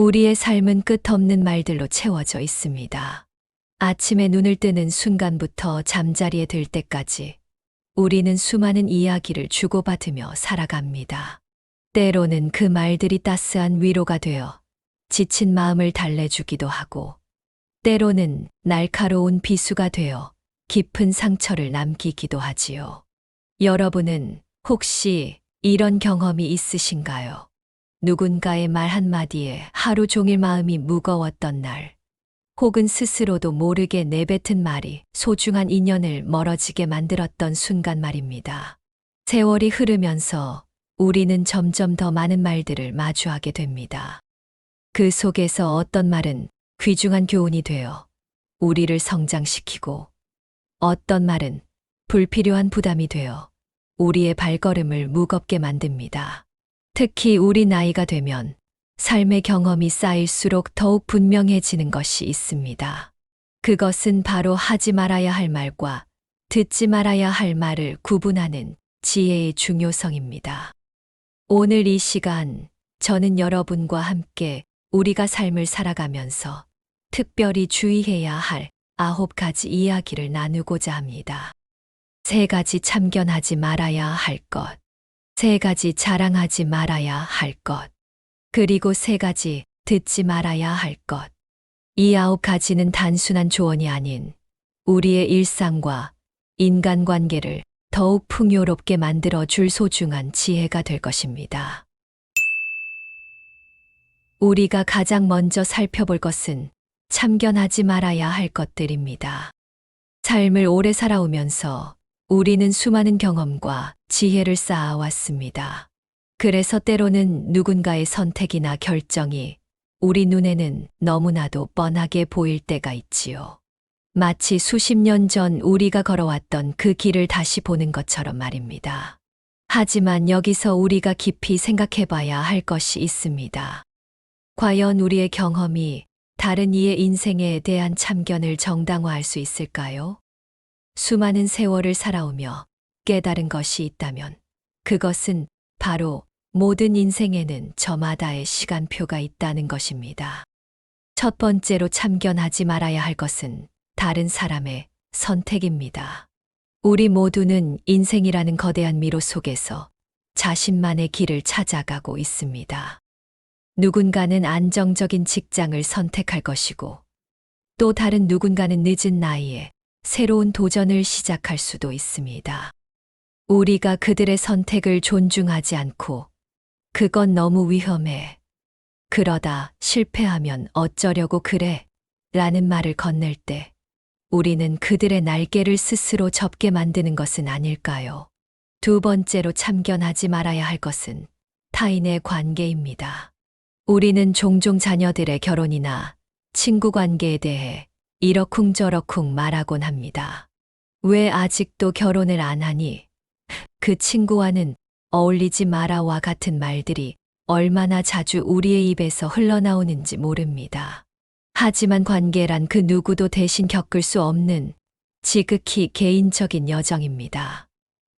우리의 삶은 끝없는 말들로 채워져 있습니다. 아침에 눈을 뜨는 순간부터 잠자리에 들 때까지 우리는 수많은 이야기를 주고받으며 살아갑니다. 때로는 그 말들이 따스한 위로가 되어 지친 마음을 달래주기도 하고, 때로는 날카로운 비수가 되어 깊은 상처를 남기기도 하지요. 여러분은 혹시 이런 경험이 있으신가요? 누군가의 말 한마디에 하루 종일 마음이 무거웠던 날, 혹은 스스로도 모르게 내뱉은 말이 소중한 인연을 멀어지게 만들었던 순간 말입니다. 세월이 흐르면서 우리는 점점 더 많은 말들을 마주하게 됩니다. 그 속에서 어떤 말은 귀중한 교훈이 되어 우리를 성장시키고, 어떤 말은 불필요한 부담이 되어 우리의 발걸음을 무겁게 만듭니다. 특히 우리 나이가 되면 삶의 경험이 쌓일수록 더욱 분명해지는 것이 있습니다. 그것은 바로 하지 말아야 할 말과 듣지 말아야 할 말을 구분하는 지혜의 중요성입니다. 오늘 이 시간, 저는 여러분과 함께 우리가 삶을 살아가면서 특별히 주의해야 할 9가지 이야기를 나누고자 합니다. 3가지 참견하지 말아야 할 것, 3가지 자랑하지 말아야 할 것, 그리고 3가지 듣지 말아야 할 것. 이 9가지는 단순한 조언이 아닌 우리의 일상과 인간관계를 더욱 풍요롭게 만들어 줄 소중한 지혜가 될 것입니다. 우리가 가장 먼저 살펴볼 것은 참견하지 말아야 할 것들입니다. 삶을 오래 살아오면서 우리는 수많은 경험과 지혜를 쌓아왔습니다. 그래서 때로는 누군가의 선택이나 결정이 우리 눈에는 너무나도 뻔하게 보일 때가 있지요. 마치 수십 년 전 우리가 걸어왔던 그 길을 다시 보는 것처럼 말입니다. 하지만 여기서 우리가 깊이 생각해 봐야 할 것이 있습니다. 과연 우리의 경험이 다른 이의 인생에 대한 참견을 정당화할 수 있을까요? 수많은 세월을 살아오며 깨달은 것이 있다면 그것은 바로 모든 인생에는 저마다의 시간표가 있다는 것입니다. 첫 번째로 참견하지 말아야 할 것은 다른 사람의 선택입니다. 우리 모두는 인생이라는 거대한 미로 속에서 자신만의 길을 찾아가고 있습니다. 누군가는 안정적인 직장을 선택할 것이고, 또 다른 누군가는 늦은 나이에 새로운 도전을 시작할 수도 있습니다. 우리가 그들의 선택을 존중하지 않고 그건 너무 위험해, 그러다 실패하면 어쩌려고 그래 라는 말을 건넬 때 우리는 그들의 날개를 스스로 접게 만드는 것은 아닐까요? 두 번째로 참견하지 말아야 할 것은 타인의 관계입니다. 우리는 종종 자녀들의 결혼이나 친구 관계에 대해 이러쿵저러쿵 말하곤 합니다. 왜 아직도 결혼을 안 하니? 그 친구와는 어울리지 마라와 같은 말들이 얼마나 자주 우리의 입에서 흘러나오는지 모릅니다. 하지만 관계란 그 누구도 대신 겪을 수 없는 지극히 개인적인 여정입니다.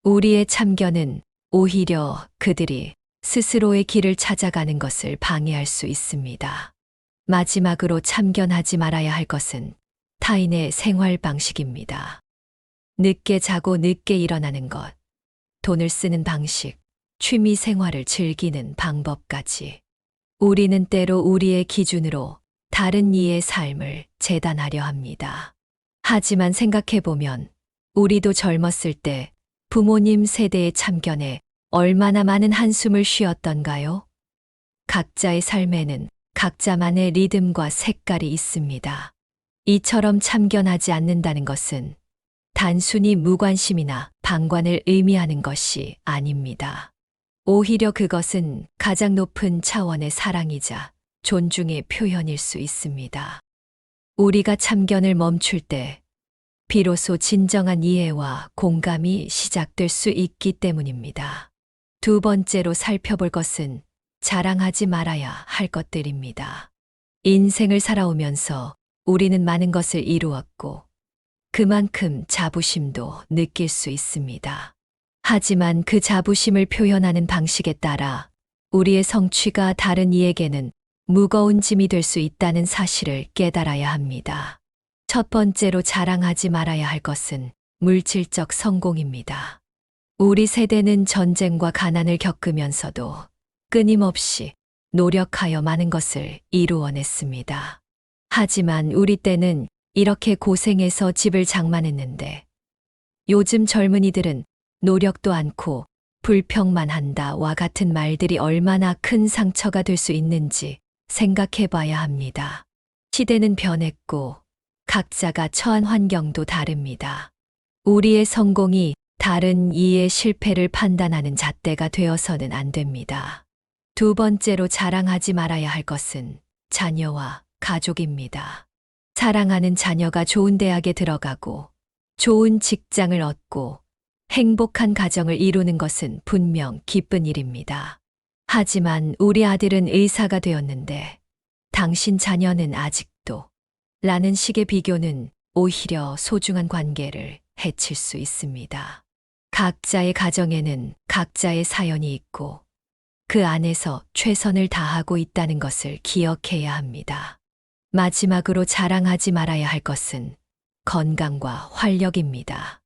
우리의 참견은 오히려 그들이 스스로의 길을 찾아가는 것을 방해할 수 있습니다. 마지막으로 참견하지 말아야 할 것은 타인의 생활 방식입니다. 늦게 자고 늦게 일어나는 것, 돈을 쓰는 방식, 취미 생활을 즐기는 방법까지. 우리는 때로 우리의 기준으로 다른 이의 삶을 재단하려 합니다. 하지만 생각해보면 우리도 젊었을 때 부모님 세대의 참견에 얼마나 많은 한숨을 쉬었던가요? 각자의 삶에는 각자만의 리듬과 색깔이 있습니다. 이처럼 참견하지 않는다는 것은 단순히 무관심이나 방관을 의미하는 것이 아닙니다. 오히려 그것은 가장 높은 차원의 사랑이자 존중의 표현일 수 있습니다. 우리가 참견을 멈출 때 비로소 진정한 이해와 공감이 시작될 수 있기 때문입니다. 두 번째로 살펴볼 것은 자랑하지 말아야 할 것들입니다. 인생을 살아오면서 우리는 많은 것을 이루었고 그만큼 자부심도 느낄 수 있습니다. 하지만 그 자부심을 표현하는 방식에 따라 우리의 성취가 다른 이에게는 무거운 짐이 될 수 있다는 사실을 깨달아야 합니다. 첫 번째로 자랑하지 말아야 할 것은 물질적 성공입니다. 우리 세대는 전쟁과 가난을 겪으면서도 끊임없이 노력하여 많은 것을 이루어냈습니다. 하지만 우리 때는 이렇게 고생해서 집을 장만했는데 요즘 젊은이들은 노력도 않고 불평만 한다와 같은 말들이 얼마나 큰 상처가 될 수 있는지 생각해 봐야 합니다. 시대는 변했고 각자가 처한 환경도 다릅니다. 우리의 성공이 다른 이의 실패를 판단하는 잣대가 되어서는 안 됩니다. 두 번째로 자랑하지 말아야 할 것은 자녀와 가족입니다. 사랑하는 자녀가 좋은 대학에 들어가고 좋은 직장을 얻고 행복한 가정을 이루는 것은 분명 기쁜 일입니다. 하지만 우리 아들은 의사가 되었는데 당신 자녀는 아직도 라는 식의 비교는 오히려 소중한 관계를 해칠 수 있습니다. 각자의 가정에는 각자의 사연이 있고 그 안에서 최선을 다하고 있다는 것을 기억해야 합니다. 마지막으로 자랑하지 말아야 할 것은 건강과 활력입니다.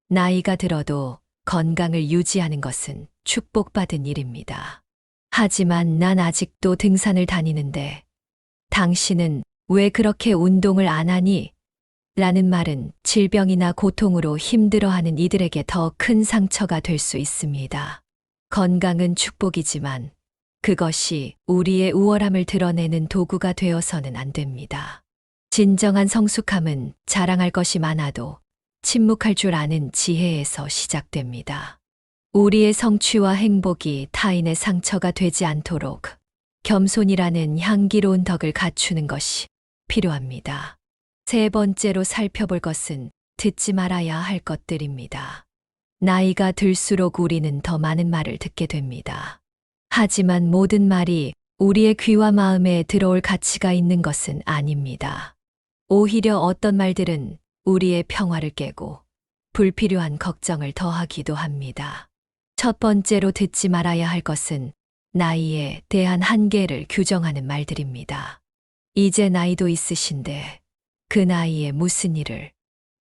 나이가 들어도 건강을 유지하는 것은 축복받은 일입니다. 하지만 난 아직도 등산을 다니는데 당신은 왜 그렇게 운동을 안 하니? 라는 말은 질병이나 고통으로 힘들어하는 이들에게 더 큰 상처가 될 수 있습니다. 건강은 축복이지만 그것이 우리의 우월함을 드러내는 도구가 되어서는 안 됩니다. 진정한 성숙함은 자랑할 것이 많아도 침묵할 줄 아는 지혜에서 시작됩니다. 우리의 성취와 행복이 타인의 상처가 되지 않도록 겸손이라는 향기로운 덕을 갖추는 것이 필요합니다. 세 번째로 살펴볼 것은 듣지 말아야 할 것들입니다. 나이가 들수록 우리는 더 많은 말을 듣게 됩니다. 하지만 모든 말이 우리의 귀와 마음에 들어올 가치가 있는 것은 아닙니다. 오히려 어떤 말들은 우리의 평화를 깨고 불필요한 걱정을 더하기도 합니다. 첫 번째로 듣지 말아야 할 것은 나이에 대한 한계를 규정하는 말들입니다. 이제 나이도 있으신데 그 나이에 무슨 일을.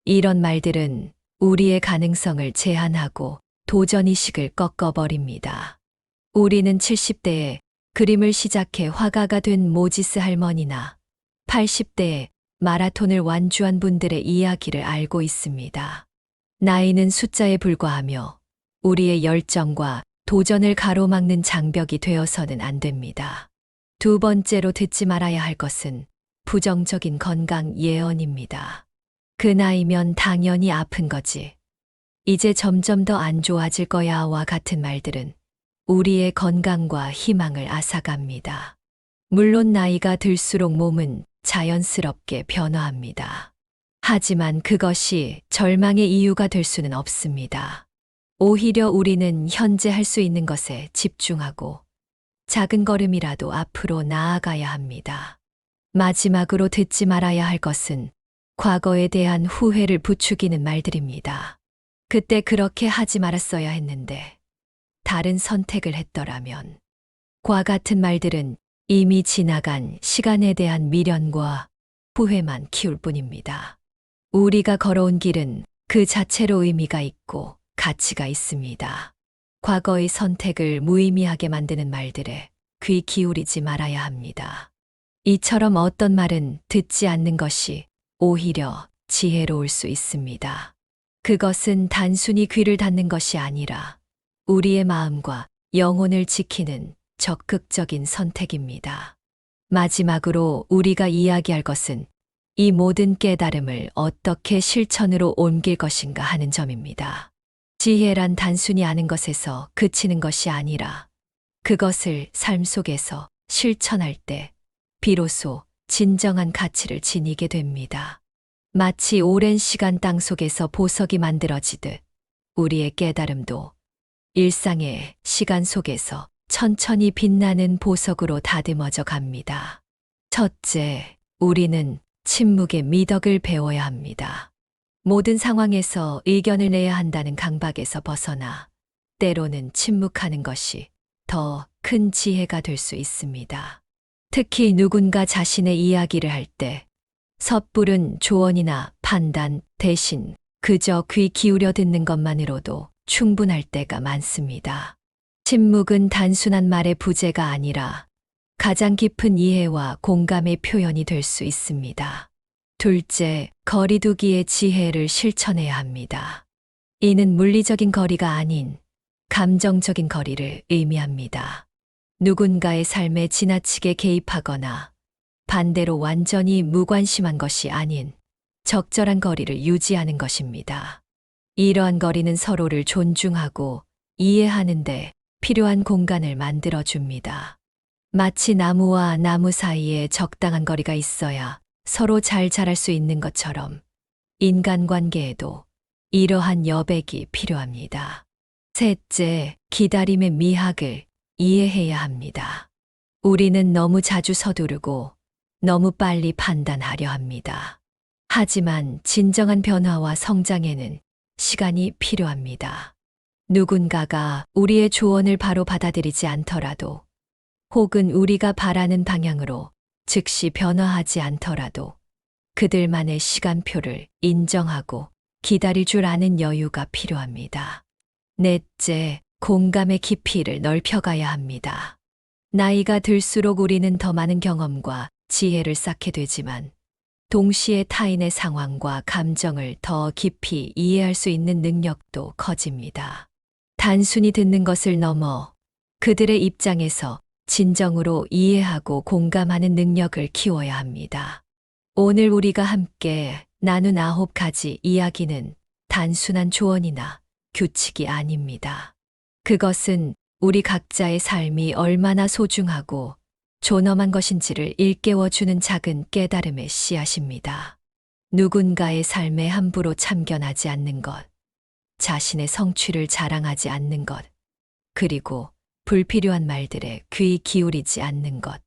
이런 말들은 우리의 가능성을 제한하고 도전의식을 꺾어버립니다. 우리는 70대에 그림을 시작해 화가가 된 모지스 할머니나 80대에 마라톤을 완주한 분들의 이야기를 알고 있습니다. 나이는 숫자에 불과하며 우리의 열정과 도전을 가로막는 장벽이 되어서는 안 됩니다. 두 번째로 듣지 말아야 할 것은 부정적인 건강 예언입니다. 그 나이면 당연히 아픈 거지. 이제 점점 더 안 좋아질 거야와 같은 말들은 우리의 건강과 희망을 앗아갑니다. 물론 나이가 들수록 몸은 자연스럽게 변화합니다. 하지만 그것이 절망의 이유가 될 수는 없습니다. 오히려 우리는 현재 할 수 있는 것에 집중하고 작은 걸음이라도 앞으로 나아가야 합니다. 마지막으로 듣지 말아야 할 것은 과거에 대한 후회를 부추기는 말들입니다. 그때 그렇게 하지 말았어야 했는데 다른 선택을 했더라면. 과 같은 말들은 이미 지나간 시간에 대한 미련과 후회만 키울 뿐입니다. 우리가 걸어온 길은 그 자체로 의미가 있고 가치가 있습니다. 과거의 선택을 무의미하게 만드는 말들에 귀 기울이지 말아야 합니다. 이처럼 어떤 말은 듣지 않는 것이 오히려 지혜로울 수 있습니다. 그것은 단순히 귀를 닫는 것이 아니라 우리의 마음과 영혼을 지키는 적극적인 선택입니다. 마지막으로 우리가 이야기할 것은 이 모든 깨달음을 어떻게 실천으로 옮길 것인가 하는 점입니다. 지혜란 단순히 아는 것에서 그치는 것이 아니라 그것을 삶 속에서 실천할 때 비로소 진정한 가치를 지니게 됩니다. 마치 오랜 시간 땅속에서 보석이 만들어지듯 우리의 깨달음도 일상의 시간 속에서 천천히 빛나는 보석으로 다듬어져 갑니다. 첫째, 우리는 침묵의 미덕을 배워야 합니다. 모든 상황에서 의견을 내야 한다는 강박에서 벗어나 때로는 침묵하는 것이 더 큰 지혜가 될 수 있습니다. 특히 누군가 자신의 이야기를 할 때 섣부른 조언이나 판단 대신 그저 귀 기울여 듣는 것만으로도 충분할 때가 많습니다. 침묵은 단순한 말의 부재가 아니라 가장 깊은 이해와 공감의 표현이 될 수 있습니다. 둘째, 거리두기의 지혜를 실천해야 합니다. 이는 물리적인 거리가 아닌 감정적인 거리를 의미합니다. 누군가의 삶에 지나치게 개입하거나 반대로 완전히 무관심한 것이 아닌 적절한 거리를 유지하는 것입니다. 이러한 거리는 서로를 존중하고 이해하는데 필요한 공간을 만들어 줍니다. 마치 나무와 나무 사이에 적당한 거리가 있어야 서로 잘 자랄 수 있는 것처럼 인간관계에도 이러한 여백이 필요합니다. 셋째, 기다림의 미학을 이해해야 합니다. 우리는 너무 자주 서두르고 너무 빨리 판단하려 합니다. 하지만 진정한 변화와 성장에는 시간이 필요합니다. 누군가가 우리의 조언을 바로 받아들이지 않더라도 혹은 우리가 바라는 방향으로 즉시 변화하지 않더라도 그들만의 시간표를 인정하고 기다릴 줄 아는 여유가 필요합니다. 넷째, 공감의 깊이를 넓혀가야 합니다. 나이가 들수록 우리는 더 많은 경험과 지혜를 쌓게 되지만 동시에 타인의 상황과 감정을 더 깊이 이해할 수 있는 능력도 커집니다. 단순히 듣는 것을 넘어 그들의 입장에서 진정으로 이해하고 공감하는 능력을 키워야 합니다. 오늘 우리가 함께 나눈 9가지 이야기는 단순한 조언이나 규칙이 아닙니다. 그것은 우리 각자의 삶이 얼마나 소중하고 존엄한 것인지를 일깨워주는 작은 깨달음의 씨앗입니다. 누군가의 삶에 함부로 참견하지 않는 것, 자신의 성취를 자랑하지 않는 것, 그리고 불필요한 말들에 귀 기울이지 않는 것.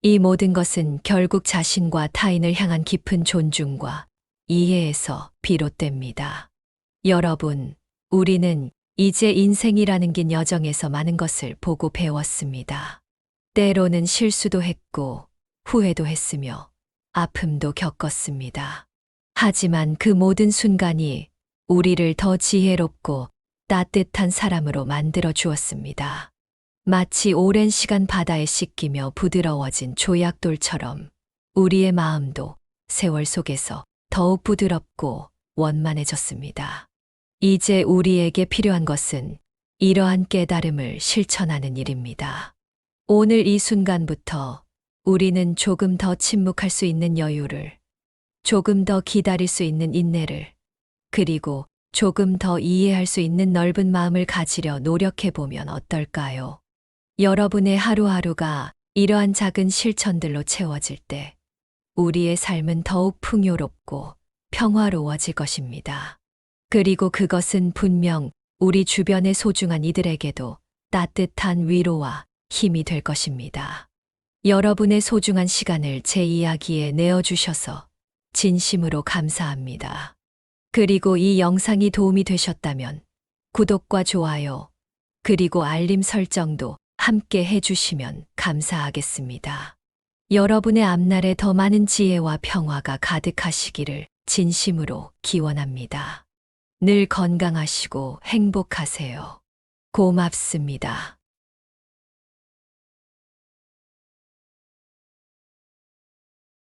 이 모든 것은 결국 자신과 타인을 향한 깊은 존중과 이해에서 비롯됩니다. 여러분, 우리는 이제 인생이라는 긴 여정에서 많은 것을 보고 배웠습니다. 때로는 실수도 했고 후회도 했으며 아픔도 겪었습니다. 하지만 그 모든 순간이 우리를 더 지혜롭고 따뜻한 사람으로 만들어 주었습니다. 마치 오랜 시간 바다에 씻기며 부드러워진 조약돌처럼 우리의 마음도 세월 속에서 더욱 부드럽고 원만해졌습니다. 이제 우리에게 필요한 것은 이러한 깨달음을 실천하는 일입니다. 오늘 이 순간부터 우리는 조금 더 침묵할 수 있는 여유를, 조금 더 기다릴 수 있는 인내를, 그리고 조금 더 이해할 수 있는 넓은 마음을 가지려 노력해보면 어떨까요? 여러분의 하루하루가 이러한 작은 실천들로 채워질 때 우리의 삶은 더욱 풍요롭고 평화로워질 것입니다. 그리고 그것은 분명 우리 주변의 소중한 이들에게도 따뜻한 위로와 힘이 될 것입니다. 여러분의 소중한 시간을 제 이야기에 내어주셔서 진심으로 감사합니다. 그리고 이 영상이 도움이 되셨다면 구독과 좋아요, 그리고 알림 설정도 함께 해주시면 감사하겠습니다. 여러분의 앞날에 더 많은 지혜와 평화가 가득하시기를 진심으로 기원합니다. 늘 건강하시고 행복하세요. 고맙습니다.